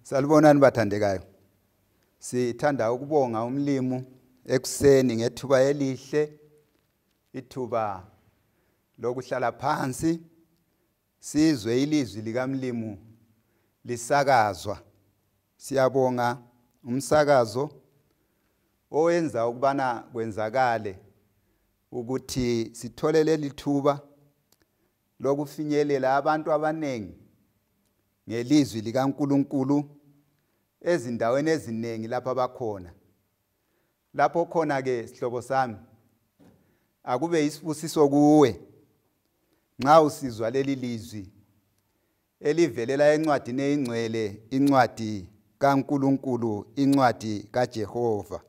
Salibonani bathandekayo. Sithanda ukubonga umlimu ekuseni ngethuba elihle, ithuba lokuhlala phansi sizwe ilizwi likamlimu lisakazwa. Siyabonga umsakazo owenza ukubana kwenzakale ukuthi sithole leli thuba lokufinyelela abantu abanengi ngelizwi likaNkulunkulu ezindaweni eziningi lapha bakhona. Lapho khona ke sihlobo sami akube isibusiso kuwe nxa usizwa leli lizwi elivelela encwadini engcwele, incwadi kaNkulunkulu, incwadi kaJehova.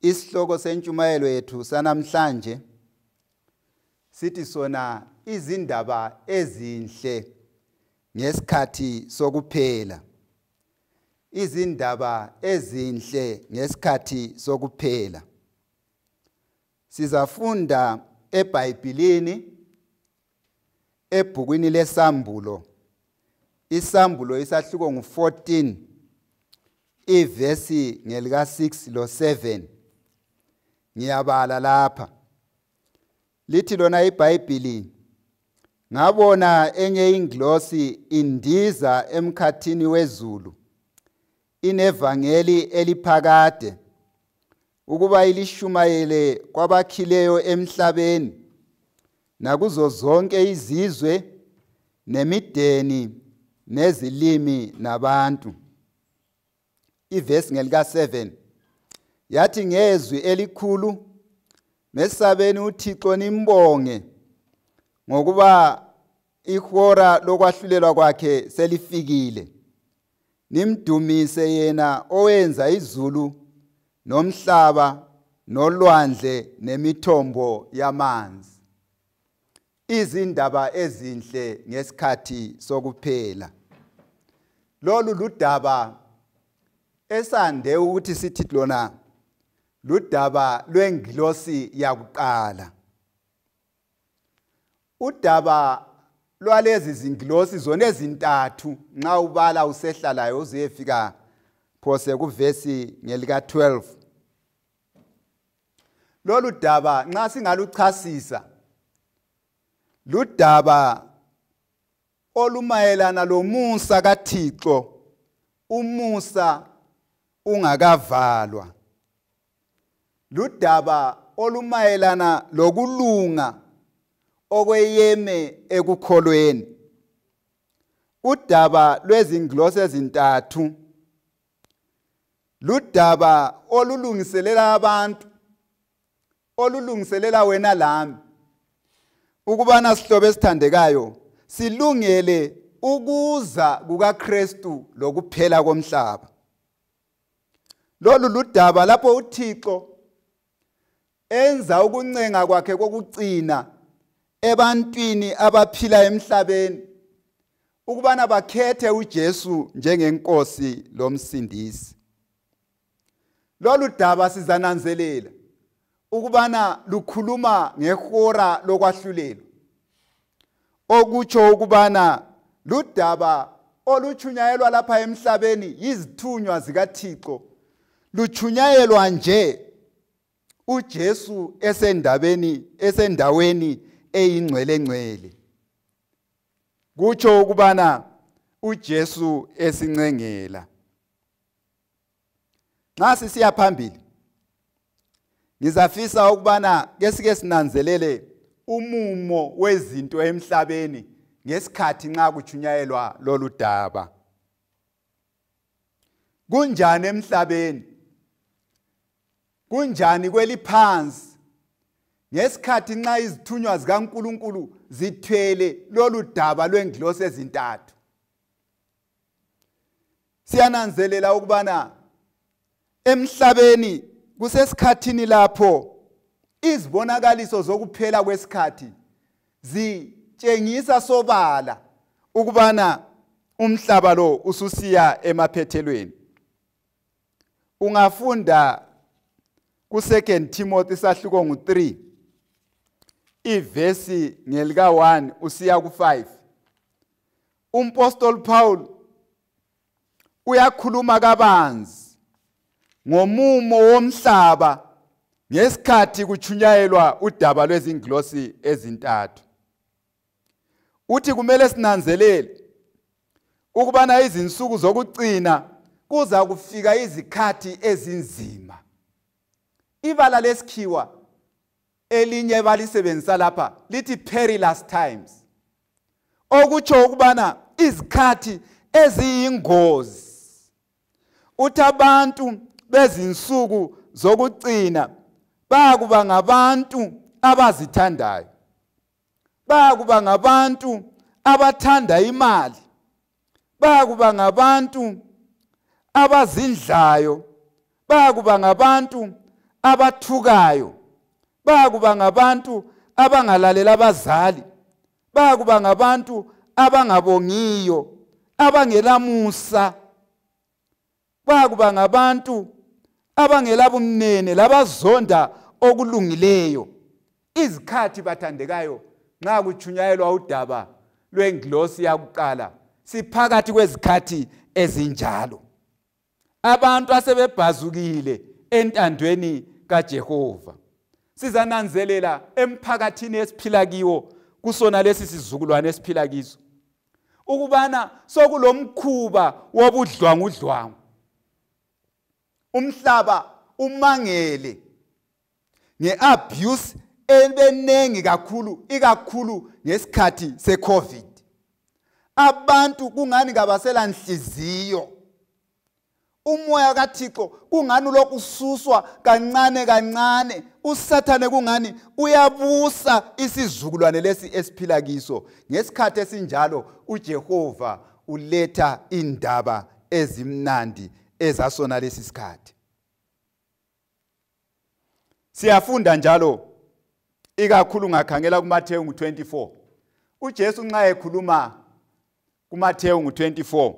Isihloko sentshumayelo yethu sanamhlanje sithi sona izindaba ezinhle ngesikhathi sokuphela. Izindaba ezinhle ngesikhathi sokuphela. Sizafunda eBhayibhelini ebhukwini leSambulo. Isambulo isahluko ngu14 ivesi ngelika 6 lo 7. Ngiyabala lapha. Lithi lona iBhayibheli, ngabona enye ingilosi indiza emkhathini wezulu, inevangeli eliphakade, ukuba ilishumayele kwabakhileyo emhlabeni, nakuzo zonke izizwe, nemideni, nezilimi nabantu. Ivesi ngelika 7 yathi, ngezwi elikhulu mesabeni uThixo nimbonge, ngokuba ihora lokwahlulelwa kwakhe selifikile. Nimdumise yena owenza izulu nomhlaba nolwandle nemithombo yamanzi. Izindaba ezinhle ngesikhathi sokuphela. Lolu ludaba esande ukuthi sithi lona ludaba lwengilosi yakuqala. Udaba lwalezi zingilosi zona ezintathu nxa ubala usehlalayo uzefika phose kuvesi ngelika 12. Lolu daba nxa singaluchasisa ludaba olumayelana lomusa kaThixo, umusa ungakavalwa. Ludaba olumayelana lokulunga okweyeme ekukholweni. Udaba lwezingilosi ezintathu ludaba olulungiselela abantu, olulungiselela wena lami, ukubana sihlobo esithandekayo silungele ukuza kukaKristu lokuphela komhlaba. Lolu ludaba lapho uThixo enza ukuncenga kwakhe kokucina ebantwini abaphila emhlabeni, ukubana bakhethe uJesu njengenkosi lomsindisi. Lolu daba sizananzelela ukubana lukhuluma ngehora lokwahlulelwa, okutsho ukubana ludaba oluchunyayelwa lapha emhlabeni yizithunywa zikaThixo, luchunyayelwa nje uJesu esendaweni eyingcwele. Kutsho ukubana uJesu esincengela. Nxa sisiya phambili ngizafisa ukubana kesike sinanzelele umumo wezinto emhlabeni ngesikhathi nxa kuchunyayelwa lolu daba. Kunjani emhlabeni? Kunjani kweliphansi ngesikhathi nxa izithunywa zikaNkulunkulu zithwele lolu daba lwengilosi ezintathu? Siyananzelela ukubana emhlabeni kusesikhathini lapho izibonakaliso zokuphela kwesikhathi zitshengisa sobala ukubana umhlaba lo ususiya emaphethelweni. Ungafunda ku2 Timothy isahluko ngu3 ivesi ngelika 1 usiya ku5. Umpostoli Paul uyakhuluma kabanzi ngomumo womhlaba ngesikhathi kuchunyayelwa udaba lwezingilosi ezintathu. Uthi kumele sinanzelele ukubana izinsuku zokugcina kuza kufika izikhathi ezinzima. Ibala lesikhiwa elinye balisebenzisa lapha lithi perilous times. Okutsho ukubana izikhathi eziyingozi. Uthi abantu bezinsuku zokugcina bakuba ngabantu abazithandayo. Bakuba ngabantu abathanda imali. Bakuba ngabantu abazindlayo. Bakuba ngabantu abathukayo. Bakuba ngabantu abangalalela abazali. Bakuba ngabantu abangabongiyo, abangelamusa. Bakuba ngabantu abangelabumnene labazonda okulungileyo. Izikhathi bathandekayo nxa kuchunyayelwa udaba lwengilosi yakuqala siphakathi kwezikhathi ezinjalo. Abantu asebebhazukile entandweni kaJehova. Sizananzelela emphakathini esiphila kiwo kusona lesi sizukulwane esiphila kiso ukubana sokulomkhuba wobudlwangudlwangu. Umhlaba umangele ngeabuse ebenengi kakhulu, ikakhulu ngesikhathi seCovid. Abantu kungani kabasela nhliziyo. Umoya kaThixo kungani ulokususwa kancane kancane. USathane kungani uyabusa isizukulwane lesi esiphila kiso. Ngesikhathi esinjalo uJehova uletha indaba ezimnandi ezasona lesi sikhathi. Siyafunda njalo ikakhulu ngakhangela kuMathewu 24. uJesu nxa ekhuluma kuMathewu 24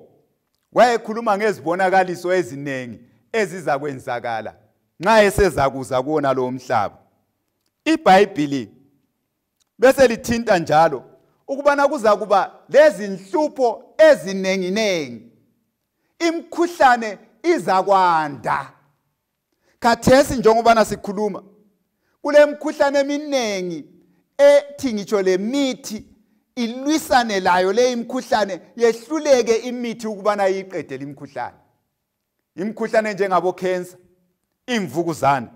wayekhuluma ngezibonakaliso ezinengi eziza kwenzakala nxa esezakuza kuona lo mhlaba. iBhayibhili bese lithinta njalo ukubana kuza kuba lezi inhlupho ezinenginengi. Imkhuhlane iza kwanda. Khathesi njengobana sikhuluma kule mkhuhlane eminengi ethi ngitsho le mithi ilwisane layo le imkhuhlane yehluleke imithi ukubana iqedele imkhuhlane. Imkhuhlane njengabo cancer, imvukuzane,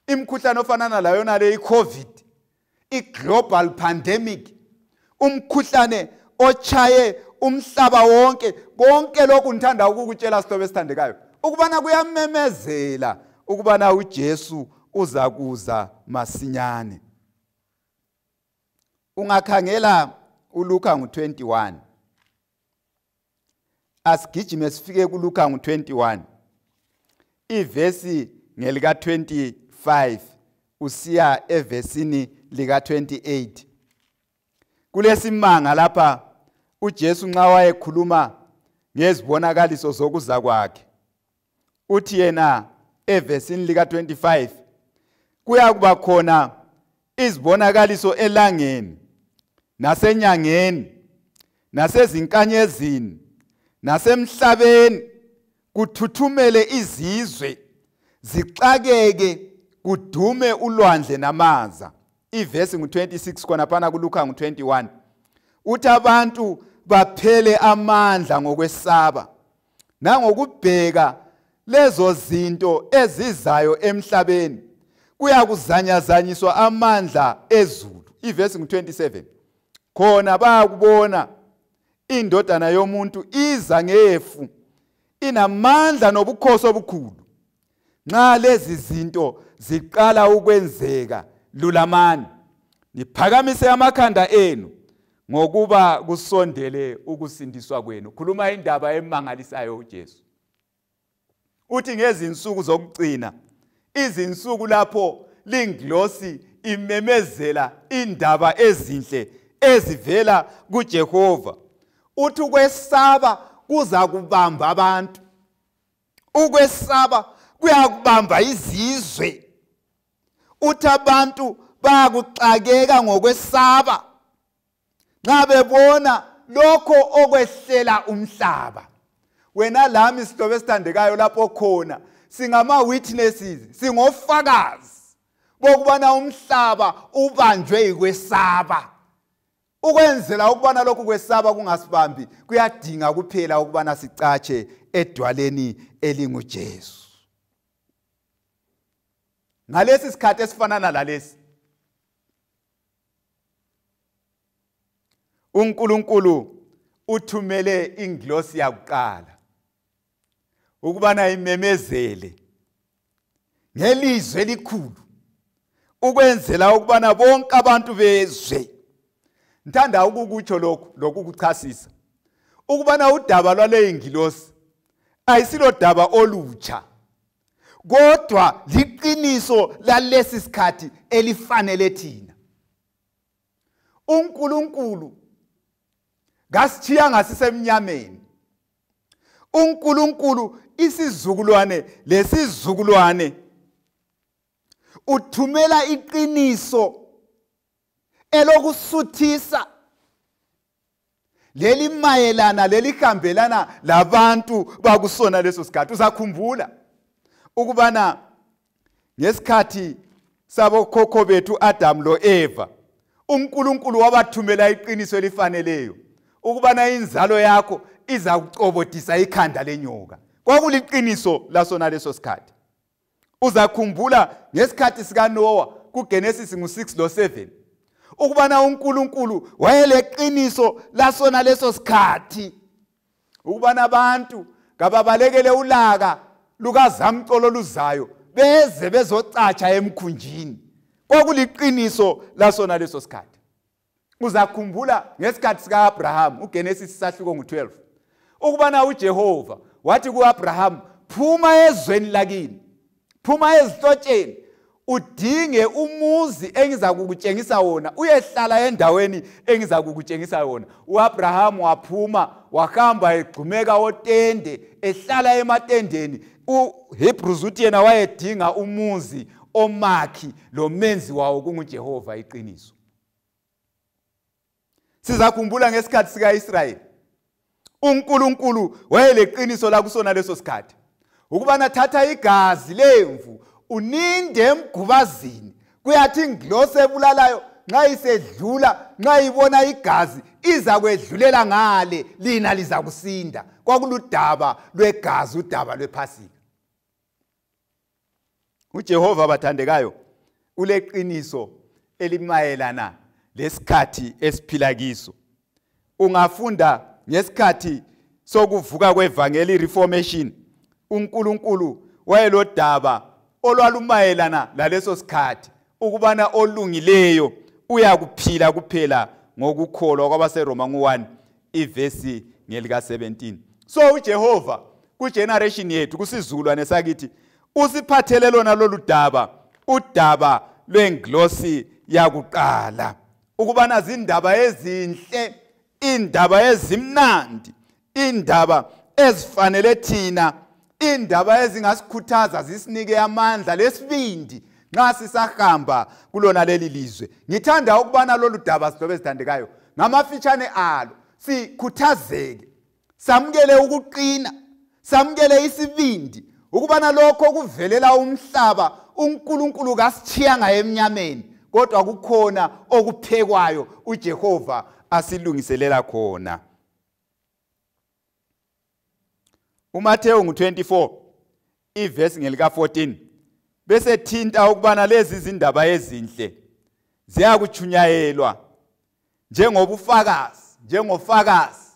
imkhuhlane ofanana layo nale iCovid, iglobal pandemic, umkhuhlane ochaye umhlaba wonke. Konke lokhu ngithanda ukukutshela sihlobo esithandekayo ukubana kuyamemezela ukubana uJesu uza kuza masinyane. Ungakhangela uLuka 21. Asigijime sifike kuLuka 21. Ivesi ngelika 25 usiya evesini lika 28. Kulesimanga lapha uJesu nxa wayekhuluma ngezibonakaliso zokuza kwakhe. Uthi yena evesini lika 25 kuyakuba khona izibonakaliso elangeni nasenyangeni nasezinkanyezini nasemhlabeni, kuthuthumele izizwe, zixakeke, kudume ulwandle namaza. Ivesi 26 khona phana kuLuka 21. Uthi abantu baphele amandla ngokwesaba nangokubheka lezo zinto ezizayo emhlabeni. Kuyakuzanyazanyiswa amandla ezulu. Ivesi 27. Khona bayakubona indodana yomuntu iza ngefu, inamandla nobukhosi obukhulu. Nxa lezi zinto ziqala ukwenzeka, lulamani niphakamise amakhanda enu ngokuba kusondele ukusindiswa kwenu. Khuluma indaba emangalisayo uJesu. Uthi ngezinsuku zokugcina, izinsuku lapho lingilosi imemezela indaba ezinhle ezivela kuJehova. Uthi ukwesaba kuza kubamba abantu. Ukwesaba kuyakubamba izizwe. Uthi abantu bayakuxakeka ngokwesaba nxa bebona lokho okwehlela umhlaba. wena lami sihlobo esithandekayo lapho khona singama witnesses, singofakazi bokubana umhlaba ubanjwe ikwesaba. Ukwenzela ukubana lokhu kwesaba kungasibambi, kuyadinga kuphela ukubana sicatshe edwaleni elinguJesu. Ngalesi sikhathi esifana nalalesi, uNkulunkulu uthumele ingilosi yakuqala ukubana imemezele ngelizwi elikhulu ukwenzela ukubana bonke abantu bezwe. Ngithanda ukukutsho lokhu kuchasisa ukubana udaba lwale ingilosi ayisilo daba olutsha, kodwa liqiniso lalesi sikhathi elifanele thina. uNkulunkulu ngasithiya ngasisemnyameni. uNkulunkulu isizukulwane lesizukulwane uthumela iqiniso elokusuthisa leli mayelana lelihambelana labantu bakusona leso sikhathi. Uzakhumbula ukubana ngesikhathi sabokhokho bethu Adam lo Eva, uNkulunkulu wabathumela iqiniso elifaneleyo ukubana inzalo yakho iza kucobodisa ikhanda lenyoka. Kwakuliqiniso lasona leso sikhathi. Uzakhumbula ngesikhathi sika Noah kuGenesis 6 lo 7 ukubana uNkulunkulu wayeleqiniso lasona leso sikhathi ukubana abantu kababalekele ulaka lukazamcolo luzayo beze bezocatsha emkhunjini. Kwakuliqiniso lasona leso sikhathi. Uzakhumbula ngesikhathi sika Abraham uGenesis sahluko ngo12 ukubana uJehova wathi kuAbraham, phuma ezweni lakini, phuma ezihlotsheni, udinge umuzi engiza kukutshengisa wona, uyehlala endaweni engiza kukutshengisa wona. uAbraham waphuma wahamba egxumeka otende, ehlala ematendeni. uHebrews uthi yena wayedinga umuzi omakhi lo menzi wawo kunguJehova iqiniso. Sizakhumbula ngesikhathi sika Israyeli uNkulunkulu wayeleqiniso la kusona leso sikhathi ukubana thatha igazi lemvu uninde emgubazini, kuyathi ingilosi ebulalayo nxa isedlula, nxa ibona igazi iza kwedlulela ngale, lina liza kusinda. Kwakuludaba lwegazi, udaba lwePhasika. uJehova bathandekayo uleqiniso elimayelana lesikhathi esiphila kiso. Ungafunda ngesikhathi sokuvuka kwevangeli Reformation, uNkulunkulu wayelodaba olwalumayelana laleso sikhathi ukubana olungileyo uyakuphila kuphela ngokukholwa kwabaseRoma 1 ivesi ngelika 17. So uJehova kugeneration yethu, kusizukulwane sakithi, usiphathele lona lolu daba, udaba lwengilosi yakuqala, ukubana zindaba ezinhle, indaba ezimnandi, indaba ezifanele thina, indaba ezingasikhuthaza zisinike amandla lesibindi nxa sisahamba kulona leli lizwe. Ngithanda ukubana lolu daba sihlobo ezithandekayo ngamafitshane alo sikhuthazeke, samukele ukuqina, samukele isibindi ukubana lokho kuvelela umhlaba uNkulunkulu kasithiyanga emnyameni, kodwa kukhona okuphekwayo uJehova asilungiselela khona. uMathewu 24 ivesi ngelika 14 bese thinta ukubana lezi zindaba ezinhle ziyakuchunyayelwa njengofakazi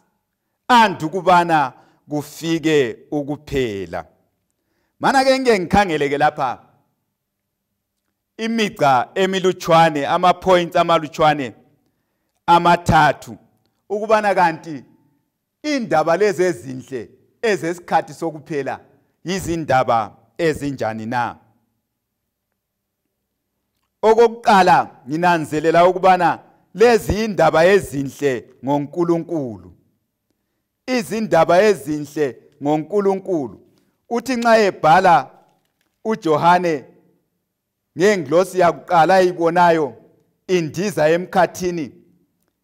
andukubana kufike ukuphela. Mana ke ngikhangeleke lapha imica emilutshwane, ama-points amalutshwane amathathu ukubana kanti indaba lezi ezinhle ezesikhathi sokuphela yizindaba ezinjani na. Okokuqala nginanzelela ukubana lezi indaba ezinhle ngoNkulunkulu, izindaba ezinhle ngoNkulunkulu. Uthi nxa ebhala uJohane ngengilosi yakuqala ayibonayo indiza emkhathini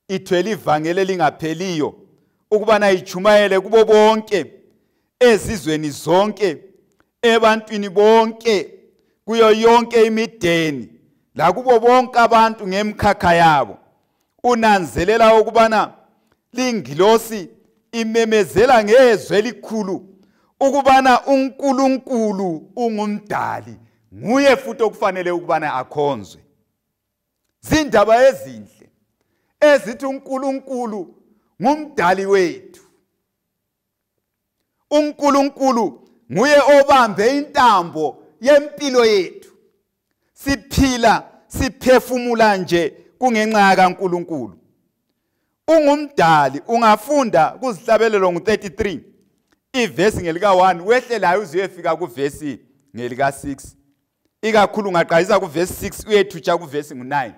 ithwele ivangeli elingapheliyo ukubana ichumayele kubo bonke ezizweni zonke, ebantwini bonke, kuyo yonke imideni, lakubo bonke abantu ngemkhakha yabo. Unanzelela ukubana lingilosi imemezela ngezwi elikhulu ukubana uNkulunkulu ungumdali, nguye futhi okufanele ukubana akhonzwe. Zindaba ezinhle ezithi uNkulunkulu ngumdali wethu. uNkulunkulu nguye obambe intambo yempilo yethu. Siphila siphefumula nje kungenxa kaNkulunkulu. Ungumdali. Ungafunda kuzihlabelelo ngo-33 ivesi ngelika 1 wehlelayo uze uyefika kuvesi ngelika 6, ikakhulu ungaqalisa kuvesi 6 uyethutsha kuvesi ngo-9.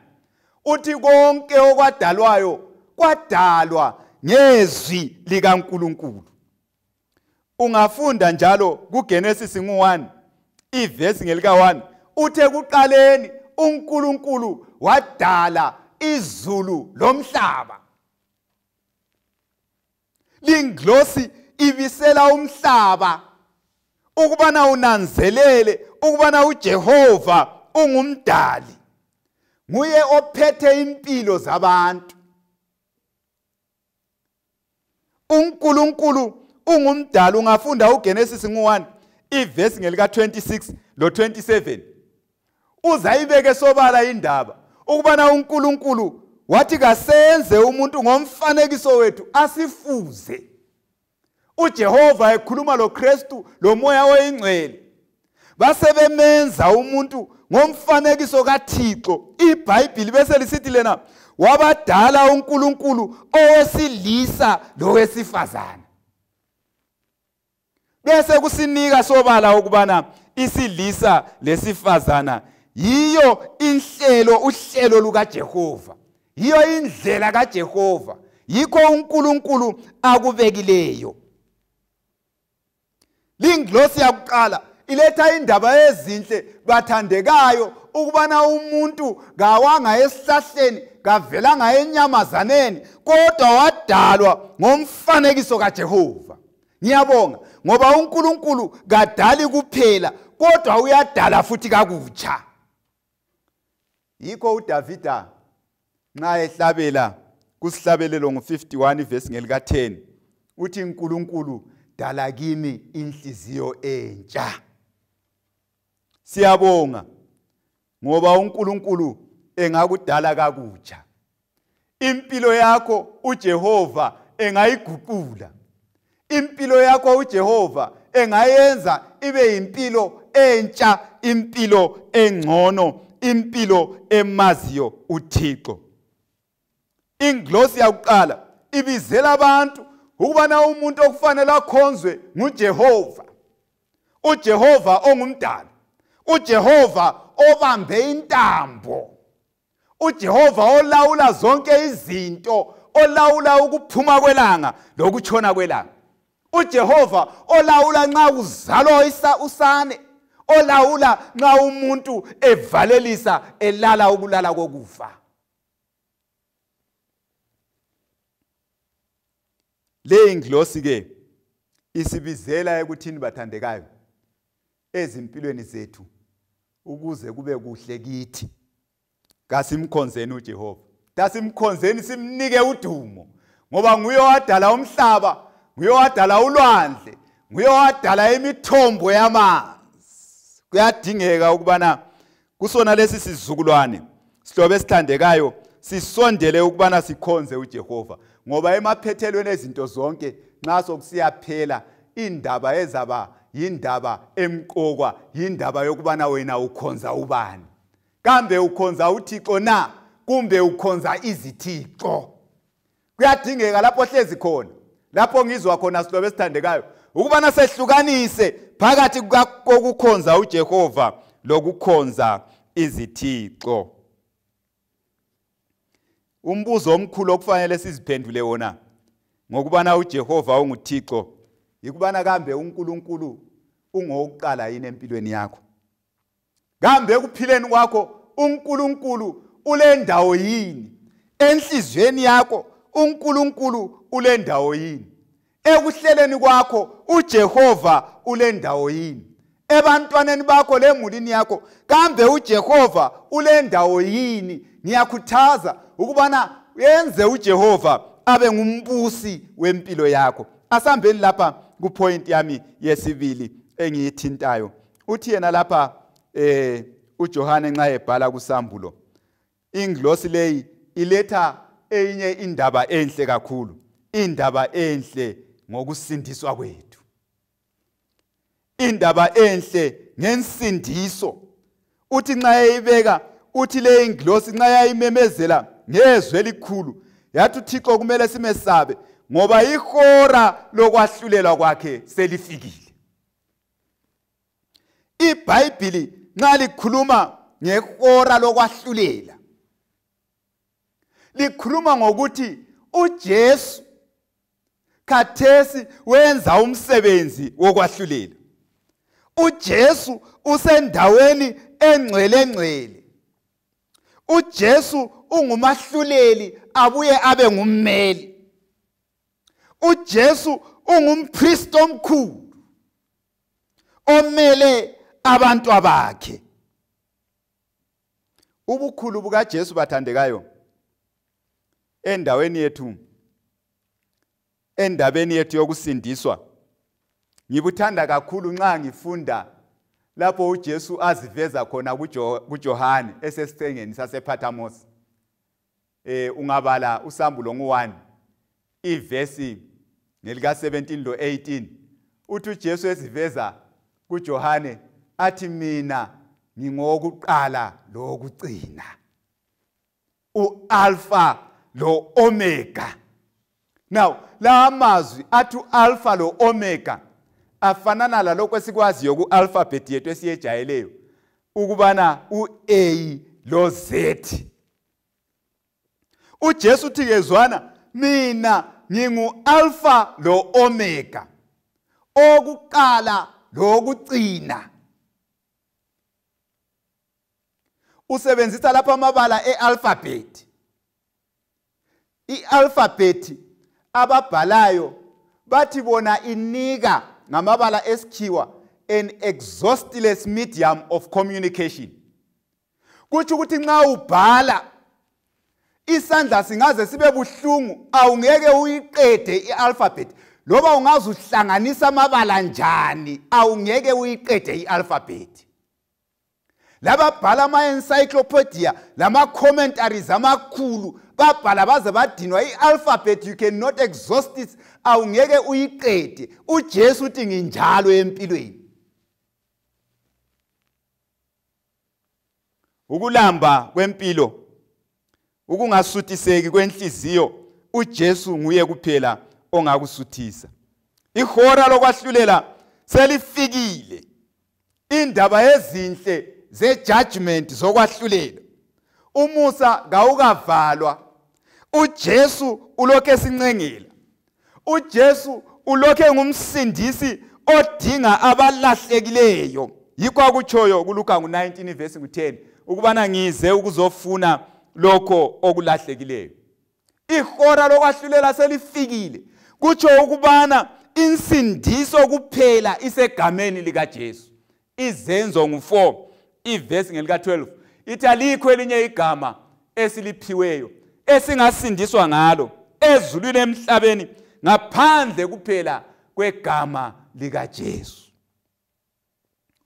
Uthi konke okwadalwayo kwadalwa ngezwi likaNkulunkulu. Ungafunda njalo kuGenesis 1 ivesi ngelika 1 uthe kuqaleni uNkulunkulu wadala izulu lomhlaba. Lingilosi ibisela umhlaba ukubana unanzelele ukubana uJehova ungumdali, nguye ophethe impilo zabantu. uNkulunkulu ungumdali. Ungafunda uGenesis 1 ivesi ngelika 26 lo 27 uzayibeke sobala indaba ukubana uNkulunkulu wathi kasenze umuntu ngomfanekiso wethu asifuze. uJehova ekhuluma loKristu lo moya oyingcwele, basebemenza umuntu ngomfanekiso kaThixo. iBhayibhili bese lisithi lena wabadala uNkulunkulu owesilisa lowesifazana. Bese kusinika sobala ukubana isilisa lesifazana yiyo uhlelo lukaJehova, yiyo indlela kaJehova, yikho uNkulunkulu akubekileyo. Lingilosi yakuqala iletha indaba ezinhle bathandekayo ukubana umuntu kawanga esihlahleni, kavelanga enyamazaneni, kodwa wadalwa ngomfanekiso kaJehova. Ngiyabonga ngoba uNkulunkulu kadali kuphela kodwa uyadala futhi kakutsha. Yikho uDavida nxa ehlabela kusihlabelelo ngo-51 ivesi ngelika 10 uthi uNkulunkulu dala kimi inhliziyo entsha. Siyabonga ngoba uNkulunkulu engakudala kakutsha. Impilo yakho uJehova engayiguqula. Impilo yakho uJehova engayenza ibe impilo entsha, impilo engcono, impilo emaziyo uThixo. Ingilosi yakuqala ibizela abantu ukubana umuntu okufanele akhonzwe nguJehova. uJehova ongumdali, uJehova obambe intambo, uJehova olawula zonke izinto, olawula ukuphuma kwelanga lokutshona kwelanga, uJehova olawula nxa kuzalwa usane, olawula nxa umuntu evalelisa elala ukulala kokufa. Le ingilosi ke isibizela ekuthini bathandekayo ezimpilweni zethu ukuze kube kuhle kithi. Kasimkhonzeni uJehova, dasimkhonzeni simnike udumo ngoba nguye owadala umhlaba, nguye owadala ulwandle, nguye owadala imithombo yamanzi. Kuyadingeka ukubana kusona lesi sizukulwane sihlobo esithandekayo sisondele ukubana sikhonze uJehova, ngoba emaphethelweni ezinto zonke nxa sokusiyaphela indaba ezaba yindaba emqokwa yindaba yokubana wena ukhonza ubani. Kambe ukhonza uThixo na kumbe ukhonza izithixo? Kuyadingeka lapho hlezi khona, lapho ngizwa khona sihlobo esithandekayo ukubana sehlukanise phakathi kokukhonza uJehova lokukhonza izithixo. Umbuzo omkhulu okufanele siziphendule wona ngokubana uJehova unguThixo yikubana kambe uNkulunkulu ungokuqala yini empilweni yakho? Kambe ekuphileni kwakho uNkulunkulu ulendawo yini? Enhlizweni yakho uNkulunkulu ulendawo yini? ekuhleleni kwakho uJehova ule ndawo yini? Ebantwaneni bakho lemulini yakho kambe uJehova ule ndawo yini? Ngiyakhuthaza ukubana yenze uJehova abe ngumbusi wempilo yakho. Asambeni lapha ku point yami yesibili engiyithintayo. Uthi yena lapha uJohane nxa ebhala kuSambulo, inglosi leyi iletha enye indaba enhle kakhulu, indaba enhle ngokusindiswa kwethu, indaba enhle ngensindiso. Uthi nxa eyibeka, uthi le inglosi nxa yayimemezela ngezwi elikhulu, yathi uThixo kumele simesabe ngoba ihora lokwahlulela kwakhe selifikile. IBhayibhili nxa likhuluma ngehora lokwahlulela, likhuluma ngokuthi uJesu khathesi wenza umsebenzi wokwahlulela. uJesu usendaweni engcwele. uJesu ungumahluleli abuye abe ngummeli. uJesu ungumpriest omkhulu omele abantu bakhe. Ubukhulu bukaJesu bathandekayo endaweni yethu, endabeni yethu yokusindiswa, ngibuthanda kakhulu nxa ngifunda lapho uJesu aziveza khona kuJohane esesicengeni sasePhathamos. Ungabala uSambulo 1 ivesi ngelika 17 lo 18, uthi uJesu eziveza kuJohane athi mina ngingokuqala lokucina, uAlpha lo Omega. Now la mazwi athi Alpha lo Omega afanana lalokho esikwaziyo ku-alphabet yethu esiyejayeleyo ukubana u-A lo Z. uJesu uthi kezwana, mina ngingu-Alpha lo Omega, okuqala lokugcina. Usebenzisa lapha amabala e-alphabet. I-alphabet ababhalayo bathi bona inika ngamabala esikhiwa an exhaustless medium of communication. Kuthi ukuthi nxa ubhala isandla singaze sibe buhlungu awungeke uyiqede i-alphabet, loba ungaze uhlanganisa amabala njani awungeke uyiqede i-alphabet. Laba bhala ama-encyclopedia lama-commentaries amakhulu babhala baze badinwa i-alphabet, you cannot exhaust it, awungeke uyiqede. uJesu uthi nginjalo empilweni. Ukulamba kwempilo, ukungasuthiseki kwenhliziyo, uJesu nguye kuphela ongakusuthisa. Ihora lokwahlulela selifikile. Indaba ezinhle ze-judgment zokwahlulela, umusa kawukavalwa. uJesu ulokhu esincengela. uJesu ulokhu engumsindisi odinga abalahlekileyo. Yikho akutshoyo kuLuka 19 verse 10 ukubana ngize ukuzofuna lokho okulahlekileyo. Ihora lokwahlulela selifikile. Kutsho ukubana insindiso kuphela isegameni likaJesu. Izenzo 4 ivesi ngelika 12 ithi alikho elinye igama esiliphiweyo esingasindiswa ngalo ezulwini emhlabeni ngaphandle kuphela kwegama likaJesu.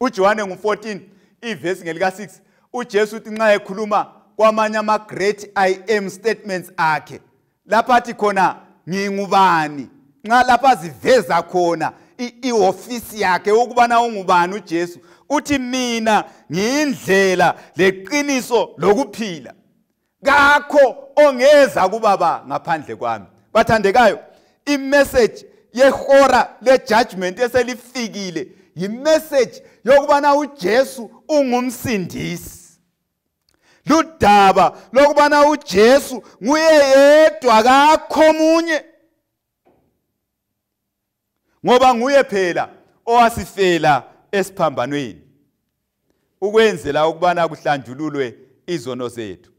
uJohane 14 ivesi ngelika 6 uJesu uthi nxa ekhuluma kwamanye ama-great I am statements akhe, lapha athi khona ngingubani, nxa lapha aziveza khona i-ofisi yakhe ukubana ungubani uJesu, uthi mina ngiyindlela leqiniso lokuphila, kakho ongeza kubaba ngaphandle kwami. Bathandekayo, imessage yehora le-judgment eselifikile yimessage yokubana uJesu ungumsindisi. Ludaba lokubana uJesu nguye yedwa kakho munye, ngoba nguye phela owasifela esiphambanweni ukwenzela ukubana kuhlanjululwe izono zethu.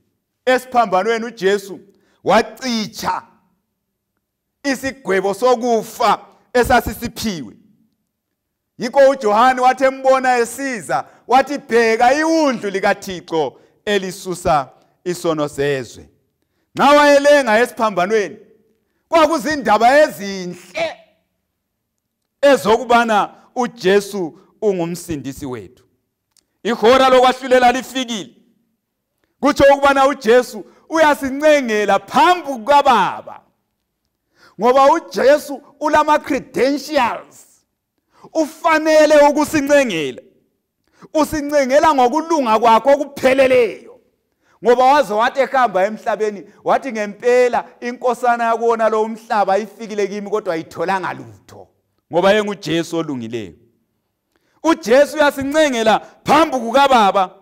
Esiphambanweni uJesu wacitsha isigwebo sokufa esasisiphiwe. Yikho uJohane wathi embona esiza wathi bheka iwundlu likaThixo elisusa isono sezwe. Nxa wayelenga esiphambanweni kwakuzindaba ezinhle ezokubana uJesu ungumsindisi wethu. Ihora lokwahlulela lifikile. Kutsho ukubana uJesu uyasincengela phambi kukaBaba. Ngoba uJesu ulama credentials. Ufanele ukusincengela. Usincengela ngokulunga kwakho okupheleleyo. Ngoba waze wathi ehamba emhlabeni wathi ngempela inkosana yakuona lo umhlaba ifikile kimi kodwa ayitholanga lutho. Ngoba yenguJesu olungileyo. uJesu uyasincengela phambi kukaBaba.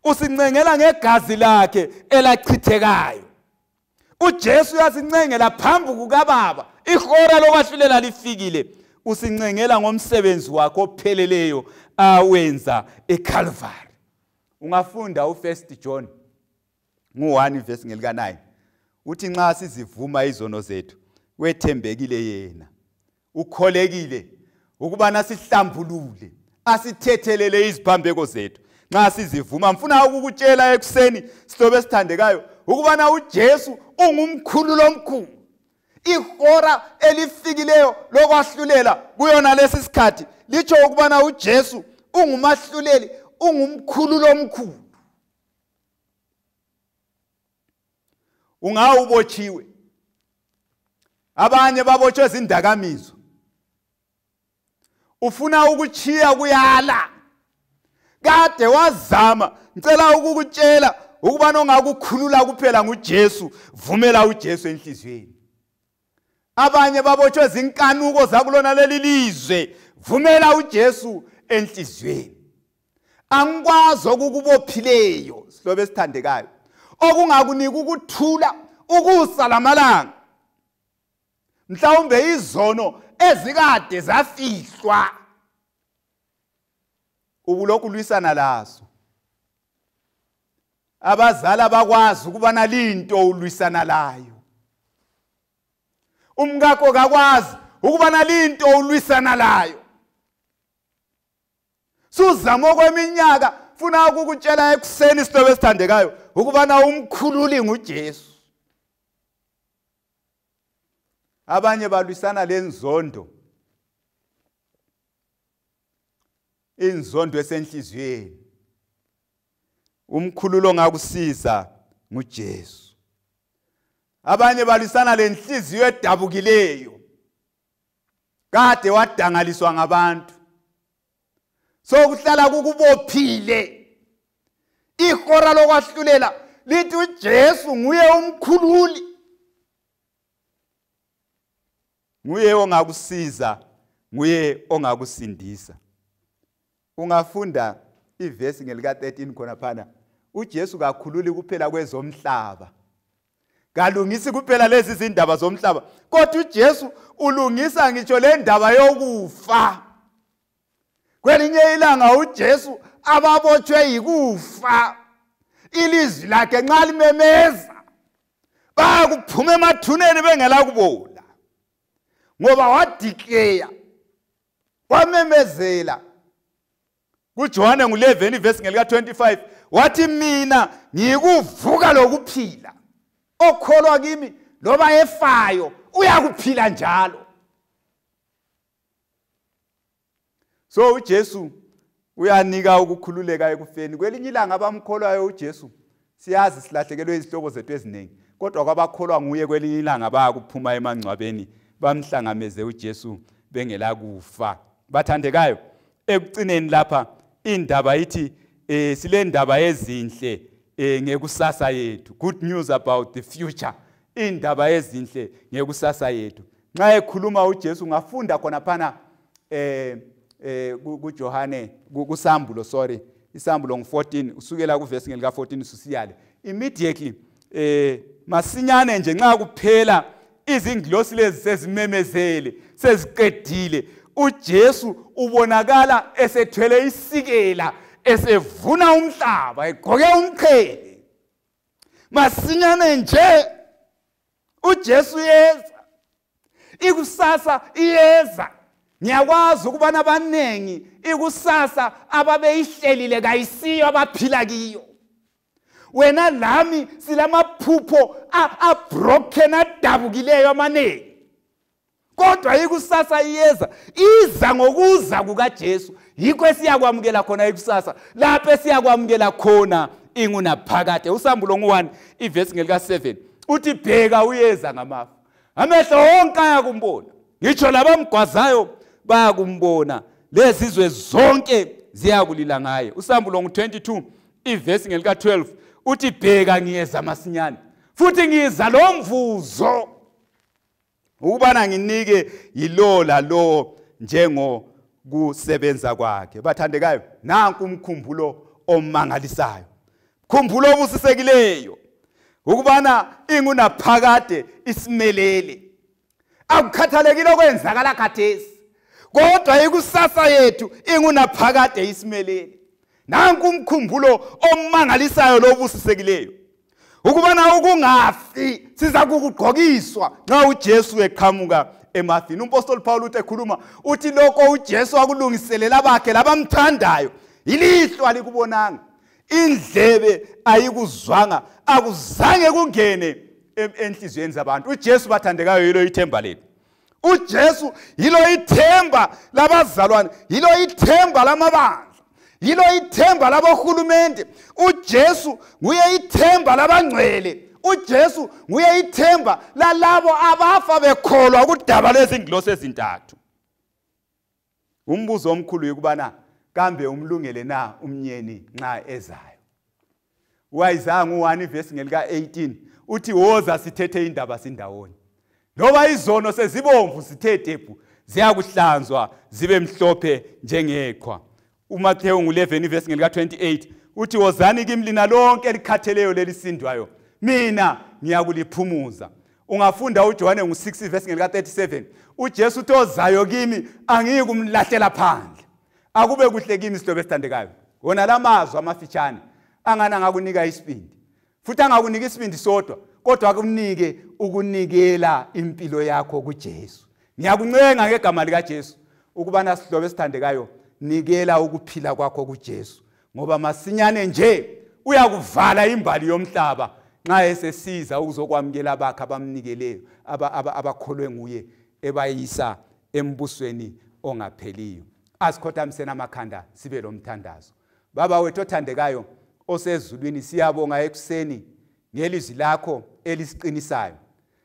Usincengela ngegazi lakhe elachithekayo. uJesu uyasincengela phambi kukaBaba. Ihora lokwahlulela lifikile. Usincengela ngomsebenzi wakhe opheleleyo awenza eCalvary. Ungafunda u1 John ngo1 verse ngelika9. Uthi nxa sizivuma izono zethu wethembekile yena. Ukholekile ukubana sihlambulule, asithethelele iziphambeko zethu. Nxa sizivuma mfuna ukukutshela ekuseni sihlobo esithandekayo ukubana uJesu ungumkhulu lomkhulu. Ihora elifikileyo lokwahlulela kuyona lesi sikhathi litsho ukubana uJesu ungumahluleli, ungumkhulu lomkhulu. Ungawubotshiwe. Abanye babotshwe izindakamizo. Ufuna ukuchiya kuyala. Kade wazama, ngicela ukukutshela ukubana ongakukhulula kuphela nguJesu, vumela uJesu enhliziyweni. Abanye babotshwe izinkanuko zakulona leli lizwe, vumela uJesu enhliziyweni. Angikwazi okukubophileyo sihlobo esithandekayo okungakunika ukuthula ukusalamalanga. Mhlawumbe izono ezikade zafihlwa ubulokhu lwisana lazo. Abazali bakwazi ukubana linto ulwisana layo. Umkakho kakwazi ukubana linto ulwisana layo. Suzama kweminyaka funa ukukutshela ekuseni isihlobo esithandekayo ukubana umkhululi nguJesu. Abanye balwisana lenzondo. Inzondo esenhliziyweni. Umkhululo ongakusiza nguJesu. Abanye balwisana lenhliziyo edabukileyo. Kade wadangaliswa ngabantu. So kuhlala kukubophile. Ihora lokwahlulela lithi uJesu nguye umkhululi. Nguye ongakusiza, nguye ongakusindisa. Ungafunda ivesi ngelika 13 khona phana. uJesu kakhululi kuphela kwezomhlaba. Kalungisi kuphela lezi zindaba zomhlaba. Kodwa uJesu ulungisa ngitsho le ndaba yokufa. Kwelinye ilanga uJesu ababotshwe yikufa. Ilizwi lakhe nxa limemeza bakuphuma emathuneni bengela kubola. Ngoba wadeclare, wamemezela kuJohane 11 verse ngelika 25 wathi mina ngikuvuka lokuphila. Okholwa kimi loba efayo uyakuphila njalo. So uJesu uyanika ukukhululeka ekufeni. Kwelinye ilanga abamkholwayo uJesu siyazi silahlekelwe izihlobo zethu eziningi. Kodwa kwabakholwa nguye kwelinye ilanga bayakuphuma emangcwabeni bamhlangameze uJesu bengela kufa. Bathandekayo ekucineni lapha indaba ithi sile ndaba ezinhle ngekusasa yethu. Good news about the future. Indaba ezinhle ngekusasa yethu. Nxa ekhuluma uJesu ngafunda khona phana kuJohane kusambulo isambulo ngo14 usukela kuvesi ngelika 14 susiyale. Immediately masinyane nje nxa kuphela izinglosi lezi sezimemezele seziqedile uJesu ubonakala esethwele isikela esevuna umhlaba egqoke umqhele. Masinyane nje uJesu yeza Ikusasa iyeza. Ngiyakwazi ukubana abanengi ikusasa ababeyihlelile kayisiyo abaphila kiyo. Wena lami silamaphupho broken adabukileyo amanengi. Kodwa ikusasa iyeza, iza ngokuza kukaJesu. Yikho esiyakwamukela khona ikusasa. Lapho esiyakwamukela khona ingunaphakade. USambulo 1 ivesi ngelika 7 uthi bheka uyeza ngamafu. Amehlo wonke ayakumbona. Ngitsho labamgwazayo bayakumbona. Lezizwe zonke ziyakulila ngaye. USambulo 22 ivesi ngelika 12 uthi bheka ngiyeza masinyane. Futhi ngiza lo mvuzo ukubana nginike yilo lalo njengo kusebenza kwakhe. Bathandekayo, nanku umkhumbulo omangalisayo. Khumbulo obusisekileyo ukubana ingunaphakade isimelele. Akukhathalekile okwenzakala khathesi, kodwa ikusasa yethu ingunaphakade isimelele. Nanku umkhumbulo omangalisayo lobusisekileyo ukubana ukungafi siza kugqokiswa nxa uJesu eqhamuka emafini. Umpostoli Paul uthi ekhuluma uthi lokho uJesu akulungiselela bakhe labamthandayo, ilihlo alikubonanga, indlebe ayikuzwanga, akuzange kungene enhliziyweni zabantu. uJesu bathandekayo yilo ithemba lethu. uJesu yilo ithemba labazalwane, yilo ithemba lamabandla, yilo ithemba labohulumende. uJesu nguye ithemba labangcwele. uJesu nguye ithemba lalabo abafa bekholwa kudaba lezingilosi ezintathu. Umbuzo omkhulu ukubana kambe umlungele na umnyeni nxa ezayo. uIsaiah 1 verse ngelika 18 uthi woza sithethe indaba sindawonye. Ngoba izono sezibomvu sithe tephu, ziyakuhlanzwa zibe mhlophe njengeqhwa. uMateyu 11 verse ngelika 28 uthi wozani kimi lina lonke elikhatheleyo lelisindwayo, mina ngiyakuliphumuza. Ungafunda uJohane 6 verse ngelika 37 uJesu uthi ozayo kimi angiyikumlahlela phandle. Akube kuhle kimi sihlobo esithandekayo, wona lamazwi amafitshane angana ngakunika isibindi, futhi angakunika isibindi sodwa, kodwa akunike ukunikela impilo yakho kuJesu. Ngiyakuncenga ngegama likaJesu ukubana sihlobo esithandekayo, nikela ukuphila kwakho kuJesu, ngoba masinyane nje uyakuvala imbali yomhlaba nxa esesiza ukuzokwamukela abakhe abamnikeleyo abakholwe nguye ebayisa embusweni ongapheliyo. Asikhothamiseni amakhanda sibe lomthandazo. Baba wethu othandekayo osezulwini, siyabonga ekuseni ngelizwi lakho elisiqinisayo.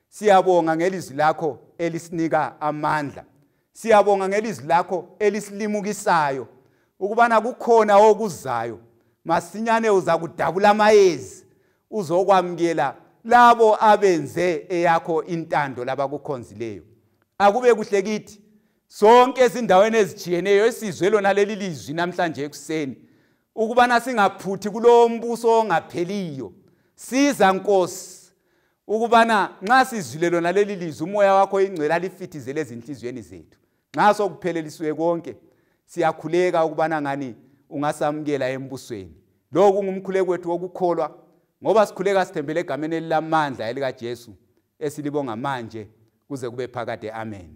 Siyabonga ngelizwi lakho elisinika amandla. Siyabonga ngelizwi lakho elisilimukisayo ukubana kukhona okuzayo. Masinyane uza kudabula amayezi uzokwamukela labo abenze eyakho intando labakukhonzileyo. Akube kuhle kithi sonke ezindaweni ezijiyeneyo esizwe lona leli lizwi namhlanje ekuseni ukubana singaphuthi kulo mbuso ongapheliyo. Siza Nkosi ukubana nxa sizwile lona leli lizwi umoya wakho ingcwele lifithizele ezinhliziyweni zethu. Nxa sokuphelelisiwe konke siyakhuleka ukubana ngani ungasamukela embusweni. Lokhu ngumkhuleko wethu wokukholwa, ngoba sikhuleka sithembele egameni elilamandla elikaJesu esilibonga manje kuze kube phakade. Amen.